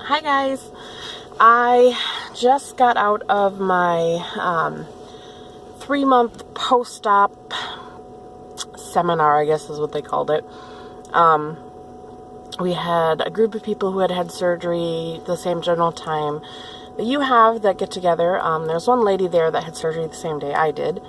Hi guys, I just got out of my 3-month post-op seminar, I guess is what they called it. We had a group of people who had had surgery the same general time that you have that get together. There's one lady there that had surgery the same day I did.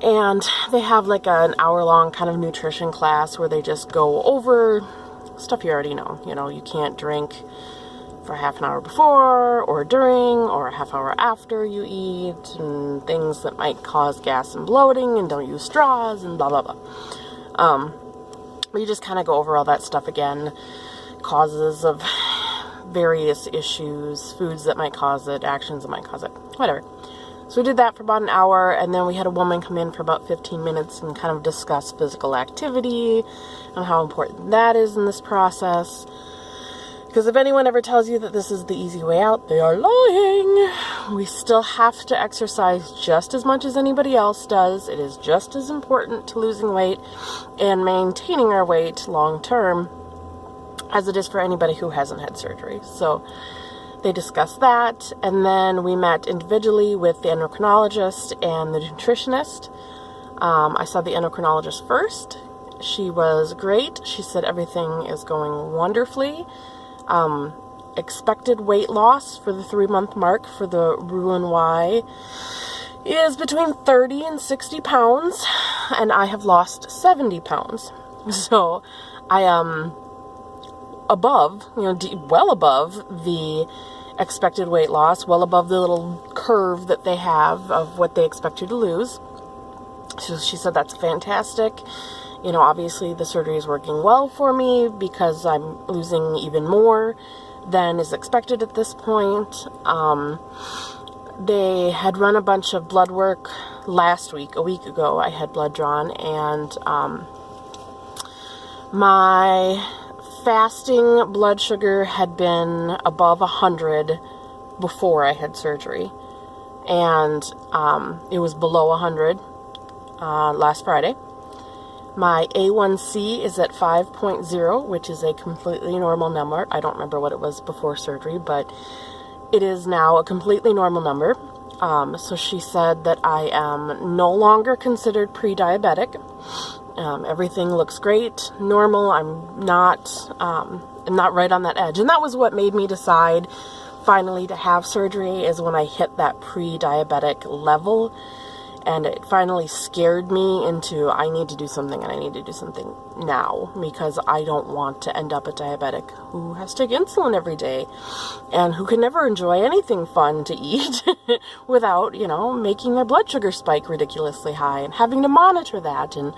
And they have like an hour-long kind of nutrition class where they just go over stuff you already know. You know, you can't drink for half an hour before or during or a half hour after you eat, and things that might cause gas and bloating, and don't use straws and blah blah blah. We just kind of go over all that stuff again, causes of various issues, foods that might cause it, actions that might cause it, whatever. So we did that for about an hour, and then we had a woman come in for about 15 minutes and kind of discuss physical activity and how important that is in this process. Because if anyone ever tells you that this is the easy way out, they are lying. We still have to exercise just as much as anybody else does. It is just as important to losing weight and maintaining our weight long term as it is for anybody who hasn't had surgery. So they discussed that, and then we met individually with the endocrinologist and the nutritionist. I saw the endocrinologist first. She was great. She said everything is going wonderfully. Expected weight loss for the 3-month mark for the Roux-en-Y is between 30 and 60 pounds, and I have lost 70 pounds. So I am above, well above the expected weight loss, well above the little curve that they have of what they expect you to lose. So she said that's fantastic. Obviously the surgery is working well for me because I'm losing even more than is expected at this point. They had run a bunch of blood work last week, a week ago. I had blood drawn, and my fasting blood sugar had been above 100 before I had surgery, and it was below 100 last Friday. My A1C is at 5.0, which is a completely normal number. I don't remember what it was before surgery, but it is now a completely normal number. So she said that I am no longer considered pre-diabetic. Everything looks great, normal. I'm not right on that edge. And that was what made me decide finally to have surgery, is when I hit that pre-diabetic level. And it finally scared me into, I need to do something, and I need to do something now, because I don't want to end up a diabetic who has to take insulin every day and who can never enjoy anything fun to eat without, making their blood sugar spike ridiculously high and having to monitor that. And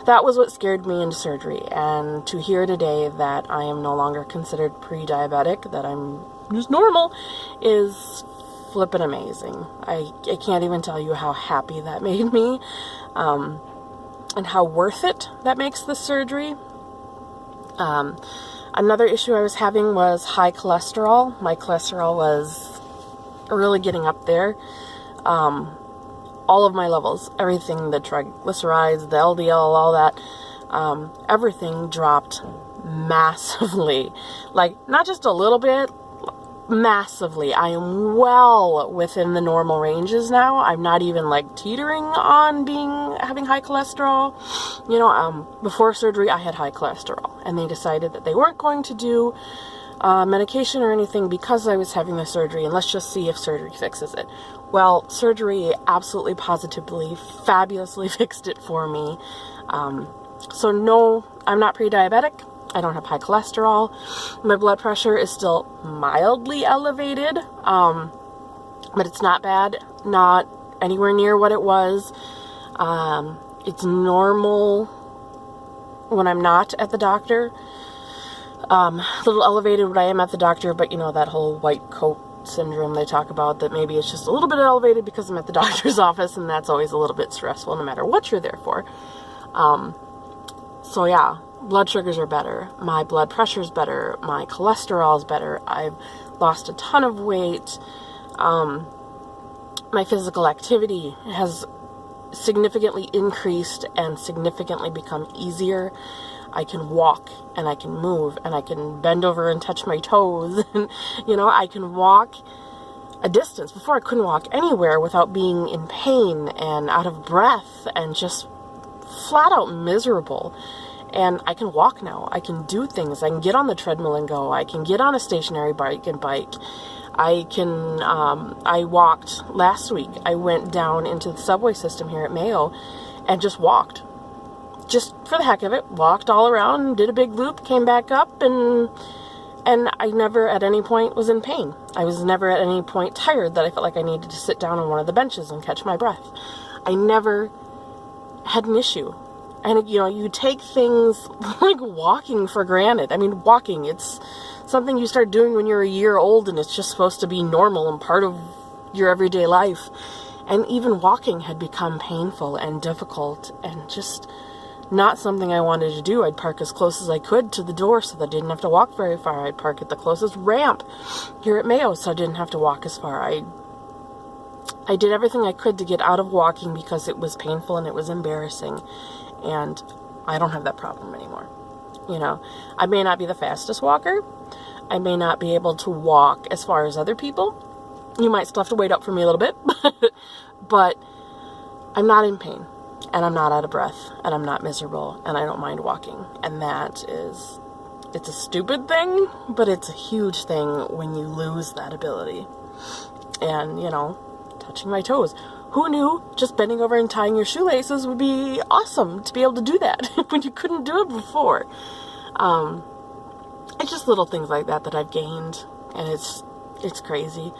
that was what scared me into surgery. And to hear today that I am no longer considered pre-diabetic, that I'm just normal, is flippin' amazing. I can't even tell you how happy that made me, and how worth it that makes this surgery. Another issue I was having was high cholesterol. My cholesterol was really getting up there. All of my levels, everything, the triglycerides, the LDL, all that, everything dropped massively. Like, not just a little bit, massively. I am well within the normal ranges now. I'm not even like teetering on having high cholesterol. Before surgery I had high cholesterol, and they decided that they weren't going to do medication or anything because I was having the surgery, and let's just see if surgery fixes it. Well, surgery absolutely, positively, fabulously fixed it for me. So no, I'm not pre-diabetic. I don't have high cholesterol. My blood pressure is still mildly elevated, but it's not bad, not anywhere near what it was. It's normal when I'm not at the doctor. A little elevated when I am at the doctor, but that whole white coat syndrome they talk about, that maybe it's just a little bit elevated because I'm at the doctor's office, and that's always a little bit stressful no matter what you're there for. So yeah. Blood sugars are better, my blood pressure is better, my cholesterol is better, I've lost a ton of weight, my physical activity has significantly increased and significantly become easier. I can walk and I can move and I can bend over and touch my toes. And, I can walk a distance. Before I couldn't walk anywhere without being in pain and out of breath and just flat out miserable. And I can walk now. I can do things. I can get on the treadmill and go. I can get on a stationary bike and bike. I walked last week. I went down into the subway system here at Mayo and just walked. Just for the heck of it, walked all around, did a big loop, came back up, and I never at any point was in pain. I was never at any point tired that I felt like I needed to sit down on one of the benches and catch my breath. I never had an issue. And, you take things like walking for granted. I mean, walking, it's something you start doing when you're a year old, and it's just supposed to be normal and part of your everyday life. And even walking had become painful and difficult and just not something I wanted to do. I'd park as close as I could to the door so that I didn't have to walk very far. I'd park at the closest ramp here at Mayo so I didn't have to walk as far. I did everything I could to get out of walking because it was painful and it was embarrassing. And I don't have that problem anymore. I may not be the fastest walker. I may not be able to walk as far as other people. You might still have to wait up for me a little bit. But I'm not in pain. And I'm not out of breath. And I'm not miserable. And I don't mind walking. And it's a stupid thing. But it's a huge thing when you lose that ability. And, touching my toes. Who knew just bending over and tying your shoelaces would be awesome to be able to do that when you couldn't do it before? It's just little things like that I've gained, and it's crazy.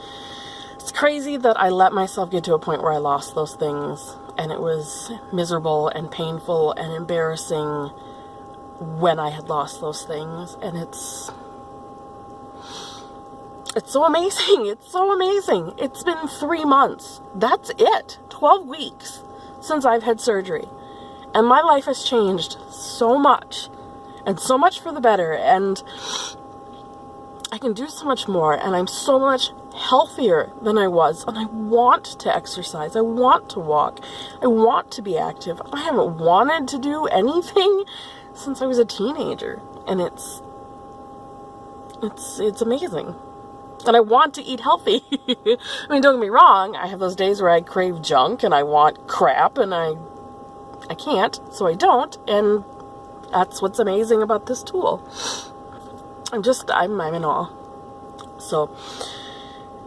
It's crazy that I let myself get to a point where I lost those things, and it was miserable and painful and embarrassing when I had lost those things, and it's so amazing. It's so amazing. It's been 3 months. That's it. 12 weeks since I've had surgery. And my life has changed so much. And so much for the better. And I can do so much more. And I'm so much healthier than I was. And I want to exercise. I want to walk. I want to be active. I haven't wanted to do anything since I was a teenager. And it's amazing. And I want to eat healthy. I mean, don't get me wrong. I have those days where I crave junk and I want crap and I can't, so I don't. And that's what's amazing about this tool. I'm in awe. So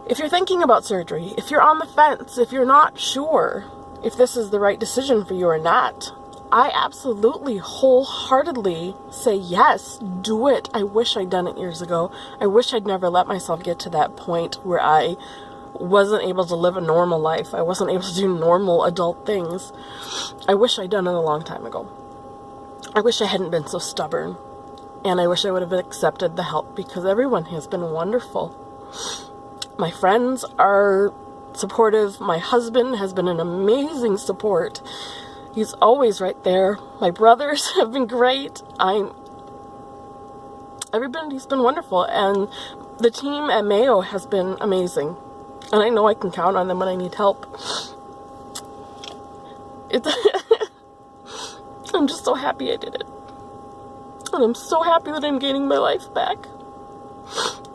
if you're thinking about surgery, if you're on the fence, if you're not sure if this is the right decision for you or not, I absolutely wholeheartedly say yes, do it. I wish I'd done it years ago. I wish I'd never let myself get to that point where I wasn't able to live a normal life. I wasn't able to do normal adult things. I wish I'd done it a long time ago. I wish I hadn't been so stubborn. And I wish I would have accepted the help because everyone has been wonderful. My friends are supportive. My husband has been an amazing support. He's always right there. My brothers have been great. Everybody's been wonderful. And the team at Mayo has been amazing. And I know I can count on them when I need help. I'm just so happy I did it. And I'm so happy that I'm gaining my life back.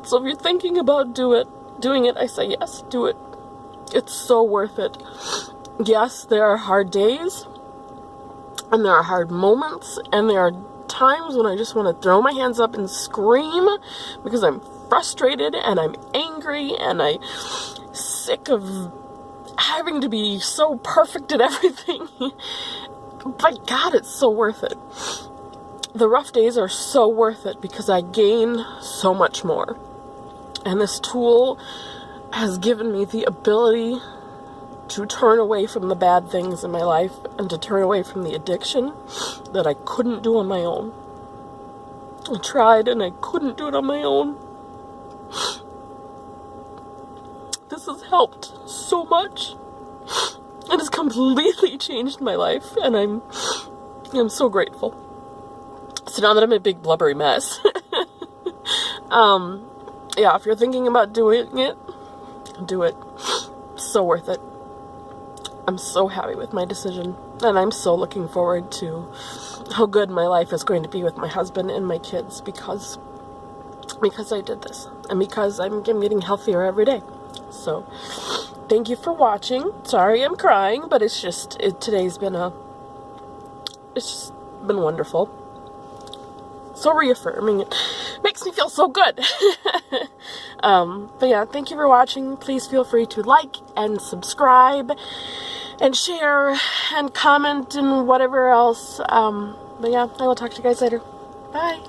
So if you're thinking about doing it, I say yes, do it. It's so worth it. Yes, there are hard days. And there are hard moments, and there are times when I just want to throw my hands up and scream because I'm frustrated and I'm angry and I'm sick of having to be so perfect at everything. But God, it's so worth it. The rough days are so worth it because I gain so much more. And this tool has given me the ability to turn away from the bad things in my life and to turn away from the addiction that I couldn't do on my own. I tried and I couldn't do it on my own. This has helped so much. It has completely changed my life and I'm so grateful. So now that I'm a big blubbery mess, yeah, if you're thinking about doing it, do it. So worth it. I'm so happy with my decision, and I'm so looking forward to how good my life is going to be with my husband and my kids because I did this, and because I'm getting healthier every day. So thank you for watching. Sorry I'm crying, but it's just today's been it's just been wonderful, so reaffirming. It makes me feel so good. But yeah, thank you for watching. Please feel free to like and subscribe and share and comment and whatever else. But yeah, I will talk to you guys later. Bye.